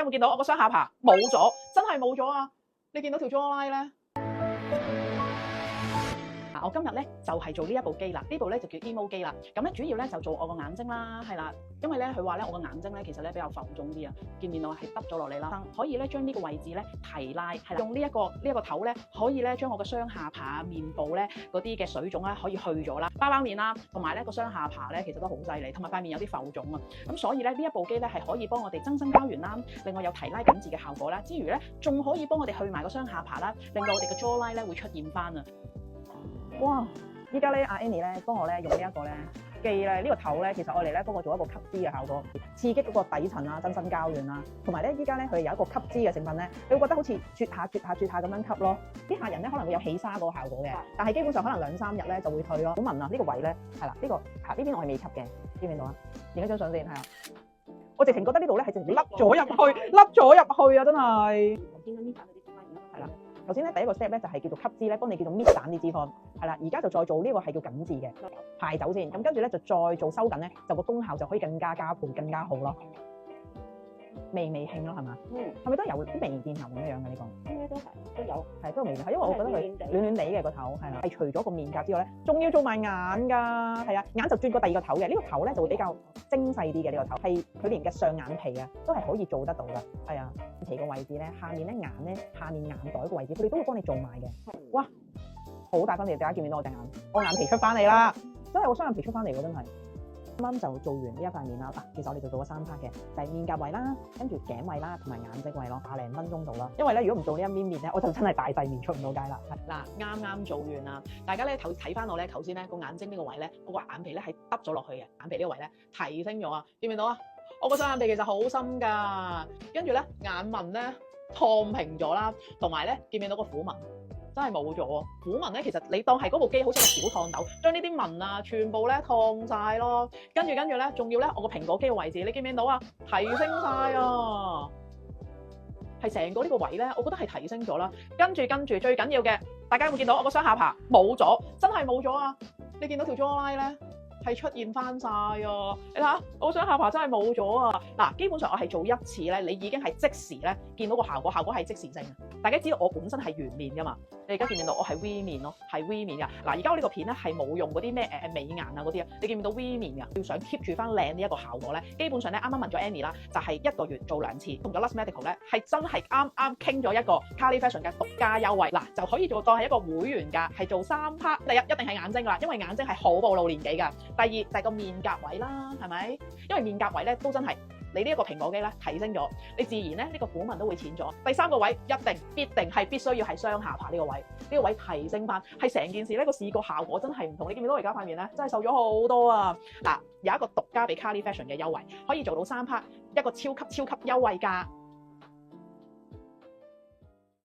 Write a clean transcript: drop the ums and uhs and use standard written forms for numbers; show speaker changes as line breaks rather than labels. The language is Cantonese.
有冇見到我個雙下巴冇咗？真係冇咗啊！你見到條 jawline 咧？我今日咧就係做呢一部機啦，呢部咧就叫 Emo 機啦。咁咧主要咧就做我個眼睛啦，係啦。因為咧佢話咧我個眼睛咧其實咧比較浮腫啲啊，見唔見到係耷咗落嚟啦？可以咧將呢個位置咧提拉，係啦，用呢一個頭咧可以咧將我嘅雙下巴、面部咧嗰啲嘅水腫咧可以去咗啦，包包面啦，同埋咧個雙下巴咧其實都好犀利，同埋塊面有啲浮腫啊。咁所以咧呢一部機咧係可以幫我哋增生膠原啦，另外有提拉緊緻嘅效果啦，之餘咧仲可以幫我哋去埋個雙下巴啦，令到我哋嘅 jawline 咧會出現翻啊！哇！依家咧阿 Annie 咧幫我咧用呢一個咧機咧呢個頭咧，其實我嚟咧幫我做一個吸脂嘅效果，刺激嗰個底層啊、增生膠原啦，同埋咧依家咧佢有一個吸脂嘅成分咧，你會覺得好似啜下咁樣吸咯。啲客人咧可能會有起沙嗰個效果嘅，但係基本上可能2-3日咧就會退咯。好聞啊！呢個位咧係啦，呢個呢邊我係未吸嘅，見唔見到啊？影一張相先係啊！我直情覺得呢度咧係直情凹咗入去啊！真係。係啦。頭先咧第一個 step 咧就係叫做吸脂咧，幫你叫做搣散啲脂肪，係啦。而家就再做呢個係叫緊緻嘅排走先，咁跟住咧就再做收緊咧，就個功效就可以更加加倍、更加好咯。微興咯，係嘛？係咪都有啲微電流咁樣嘅呢個？應該都有，係都有微電流，因為我覺得佢暖地嘅個頭係啦，係除咗個面頰之外咧，仲要做埋眼㗎，係啊，眼就轉過第二個頭嘅，呢個頭咧就會比較精細啲嘅呢個頭，係佢連嘅上眼皮啊都係可以做得到㗎，係啊，眼皮個位置咧，下面咧眼咧，下面眼袋個位置，佢哋都會幫你做埋嘅。哇，好大分別，大家見唔見到我隻眼？我眼皮出翻嚟啦，真係我雙眼皮出翻嚟喎，真係。啱啱就做完呢一塊面啦，嗱，其實我哋就做咗3 part 嘅，就係面頰位啦，跟住頸位啦，同埋眼睛位咯，20分鐘到啦。因為咧，如果唔做呢一邊面咧，我就真係大細面出唔到街啦。嗱，啱做完啦，大家咧睇翻我咧，頭先咧個眼睛呢個位咧，我個眼皮咧係耷咗落去嘅，眼皮呢個位咧提升咗啊，見唔見到啊？我個雙眼皮其實好深㗎，跟住咧眼紋咧燙平咗啦，同埋咧見唔見到個虎紋？真係冇咗喎！虎紋咧，其實你當係嗰部機好似個小燙斗，將呢啲紋啊全部咧燙晒咯。跟住咧，仲要咧我個蘋果肌嘅位置，你見唔見到啊？提升晒啊！係成個呢個位咧，我覺得係提升咗啦。跟住最緊要嘅，大家有冇見到我個雙下巴冇咗？真係冇咗啊！你見到條 jawline 咧？係出現翻晒啊！你睇下，我雙下巴真係冇咗啊！嗱，基本上我係做一次咧，你已經係即時咧見到個效果，效果係即時性。大家知道我本身係圓面噶嘛？你而家見唔見到我係 V 面咯，係 V 面噶。嗱，而家我呢個片咧係冇用嗰啲咩美顏啊嗰啲啊，你見唔見到 V 面噶？要想 keep 住翻靚呢一個效果咧，基本上咧啱啱問咗 Annie 啦，就係1個月做2次，同咗 Lux Medical 咧係真係啱傾咗一個 Kylie Fashion 嘅獨家優惠，嗱就可以做當係一個會員價，係做3 part。第一定係眼睛啦，因為眼睛係好暴露年紀㗎。第二就係個面頰位啦，係咪？因為面頰位咧都真係你呢一個蘋果肌咧提升咗，你自然咧呢個虎紋都會淺咗。第3個位必須要係雙下巴呢個位，呢個位提升翻，係成件事咧個視覺效果真係唔同。你見唔見到我而家塊面咧真係瘦咗好多啊！嗱，有一個獨家俾 Kylie Fashion 嘅優惠，可以做到3 part，一個超級優惠價。